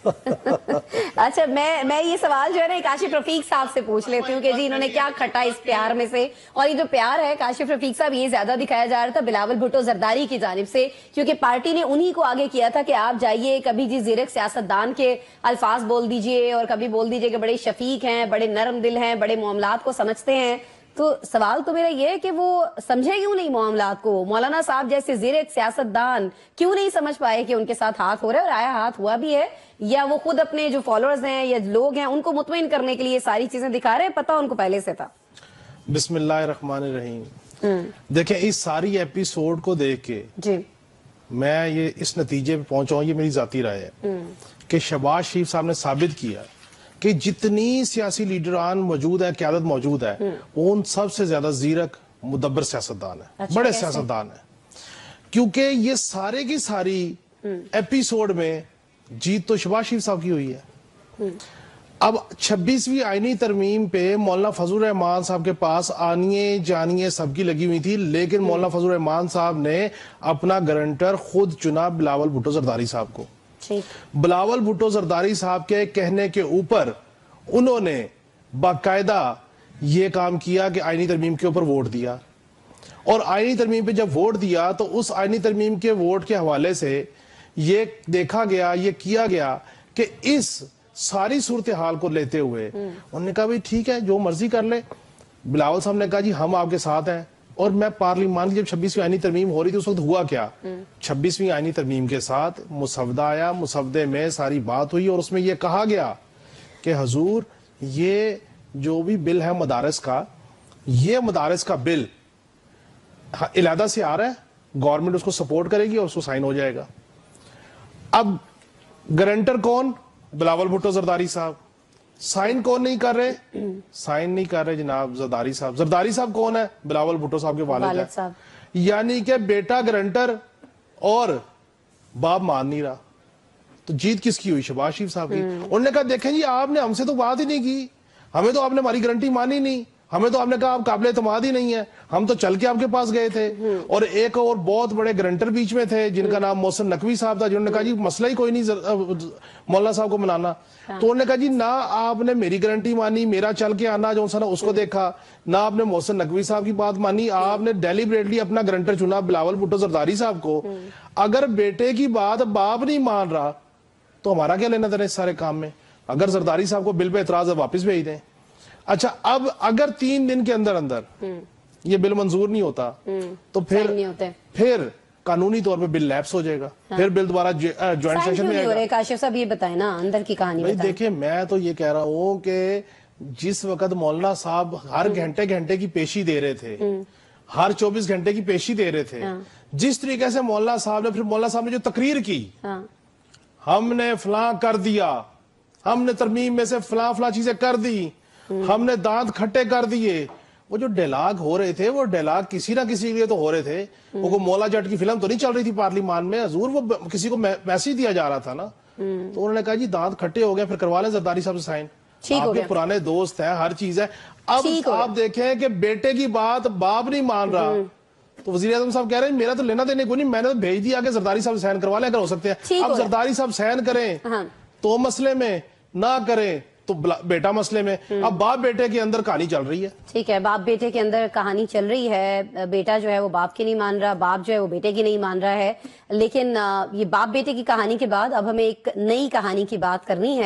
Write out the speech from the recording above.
اچھا میں یہ سوال جو ہے نا کاشف رفیق صاحب سے پوچھ لیتی ہوں کہ جی انہوں نے کیا کھٹا اس پیار میں سے، اور یہ جو پیار ہے کاشف رفیق صاحب یہ زیادہ دکھایا جا رہا تھا بلاول بھٹو زرداری کی جانب سے، کیونکہ پارٹی نے انہی کو آگے کیا تھا کہ آپ جائیے کبھی جی زیرک سیاستدان کے الفاظ بول دیجئے اور کبھی بول دیجئے کہ بڑے شفیق ہیں، بڑے نرم دل ہیں، بڑے معاملات کو سمجھتے ہیں۔ تو سوال تو میرا یہ ہے کہ وہ سمجھے کیوں نہیں معاملات کو؟ مولانا صاحب جیسے زیرک سیاستدان کیوں نہیں سمجھ پائے کہ ان کے ساتھ ہاتھ ہو رہا ہے، اور آیا ہاتھ ہوا بھی ہے، یا وہ خود اپنے جو فالوورز ہیں یا لوگ ہیں ان کو مطمئن کرنے کے لیے ساری چیزیں دکھا رہے ہیں، پتہ ان کو پہلے سے تھا؟ بسم اللہ الرحمن الرحیم۔ دیکھیں اس ساری ایپیسوڈ کو دیکھ کے جی میں یہ اس نتیجے پہ پہنچا ہوں، یہ میری ذاتی رائے ہے کہ شہباز شریف صاحب نے ثابت کیا کہ جتنی سیاسی لیڈران موجود ہیں، قیادت موجود ہے، وہ ان سب سے زیادہ زیرک مدبر سیاستدان ہیں، بڑے سیاستدان ہیں، کیونکہ یہ سارے کی ساری ایپیسوڈ میں جیت تو شہباز شریف صاحب کی ہوئی ہے۔ اب 26ویں آئینی ترمیم پہ مولانا فضل الرحمان صاحب کے پاس آنیے جانیے سب کی لگی ہوئی تھی، لیکن مولانا فضل الرحمان صاحب نے اپنا گارنٹر خود چنا بلاول بھٹو زرداری صاحب کو۔ بلاول بھٹو زرداری صاحب کے کہنے کے اوپر انہوں نے باقاعدہ یہ کام کیا کہ آئینی ترمیم کے اوپر ووٹ دیا، اور آئینی ترمیم پہ جب ووٹ دیا تو اس آئینی ترمیم کے ووٹ کے حوالے سے یہ دیکھا گیا، یہ کیا گیا کہ اس ساری صورتحال کو لیتے ہوئے انہوں نے کہا بھئی ٹھیک ہے جو مرضی کر لے۔ بلاول صاحب نے کہا جی ہم آپ کے ساتھ ہیں، اور میں پارلیمان کی جب 26ویں آئینی ترمیم ہو رہی تھی اس وقت ہوا کیا، 26ویں آئینی ترمیم کے ساتھ مسودہ آیا، مسودے میں ساری بات ہوئی، اور اس میں یہ کہا گیا کہ حضور یہ جو بھی بل ہے مدارس کا، یہ مدارس کا بل علیحدہ سے آ رہا ہے، گورنمنٹ اس کو سپورٹ کرے گی اور اس کو سائن ہو جائے گا۔ اب گارنٹر کون؟ بلاول بھٹو زرداری صاحب۔ سائن کون نہیں کر رہے؟ سائن نہیں کر رہے جناب زرداری صاحب۔ زرداری صاحب کون ہے؟ بلاول بھٹو صاحب کے والد ہیں، یعنی کہ بیٹا گارنٹر اور باپ مان نہیں رہا۔ تو جیت کس کی ہوئی؟ شہباز شریف صاحب کی۔ انہوں نے کہا دیکھیں جی آپ نے ہم سے تو بات ہی نہیں کی، ہمیں تو آپ نے ہماری گارنٹی مانی نہیں، ہمیں تو آپ نے کہا آپ قابل اعتماد ہی نہیں ہے، ہم تو چل کے آپ کے پاس گئے تھے۔ اور ایک اور بہت بڑے گارنٹر بیچ میں تھے جن کا نام محسن نقوی صاحب تھا، جنہوں نے کہا جی مسئلہ ہی کوئی نہیں مولانا صاحب کو منانا۔ تو انہوں نے کہا جی نہ آپ نے میری گارنٹی مانی، میرا چل کے آنا جو سا اس کو دیکھا، نہ آپ نے محسن نقوی صاحب کی بات مانی، آپ نے ڈیلیبریٹلی اپنا گارنٹر چنا بلاول بھٹو زرداری صاحب کو۔ اگر بیٹے کی بات باپ نہیں مان رہا تو ہمارا کیا لینا دینا اس سارے کام میں؟ اگر زرداری صاحب کو بل پہ اعتراض ہے واپس بھیج دیں۔ اچھا اب اگر 3 دن کے اندر یہ بل منظور نہیں ہوتا تو پھر قانونی طور پہ بل لیپس ہو جائے گا، پھر بل دوبارہ جوائنٹ سیشن میں آئے گا۔ کاشف صاحب یہ بتائیں نا اندر کی کہانی بتائیں۔ دیکھیں میں تو یہ کہہ رہا ہوں کہ جس وقت مولانا صاحب ہر گھنٹے کی پیشی دے رہے تھے، ہر 24 گھنٹے کی پیشی دے رہے تھے، جس طریقے سے مولانا صاحب نے جو تقریر کی، ہم نے فلاں کر دیا، ہم نے ترمیم میں سے فلاں چیزیں کر دی، ہم نے دانت کھٹے کر دیے، وہ جو ڈیلاگ ہو رہے تھے وہ ڈیلاگ کسی نہ کسی کے لیے تو ہو رہے تھے۔ وہ مولا جٹ کی فلم تو نہیں چل رہی تھی پارلیمان میں حضور، وہ کسی کو میسج دیا جا رہا تھا نا۔ تو انہوں نے کہا جی دانت کھٹے ہو گئے، پھر کروا لیں زرداری صاحب سے سائن، آپ کے پرانے دوست ہیں، ہر چیز ہے۔ اب آپ دیکھیں کہ بیٹے کی بات باپ نہیں مان رہا تو وزیر اعظم صاحب کہہ رہے ہیں میرا تو لینا دینے کوئی نہیں، میں نے تو بھیج دیا کہ زرداری صاحب سائن کروا لیں اگر ہو سکتے ہیں۔ اب زرداری صاحب سائن کریں تو مسئلے میں، نہ کریں تو بیٹا مسئلے میں۔ اب باپ بیٹے کے اندر کہانی چل رہی ہے۔ ٹھیک ہے، باپ بیٹے کے اندر کہانی چل رہی ہے، بیٹا جو ہے وہ باپ کی نہیں مان رہا، باپ جو ہے وہ بیٹے کی نہیں مان رہا ہے، لیکن یہ باپ بیٹے کی کہانی کے بعد اب ہمیں ایک نئی کہانی کی بات کرنی ہے۔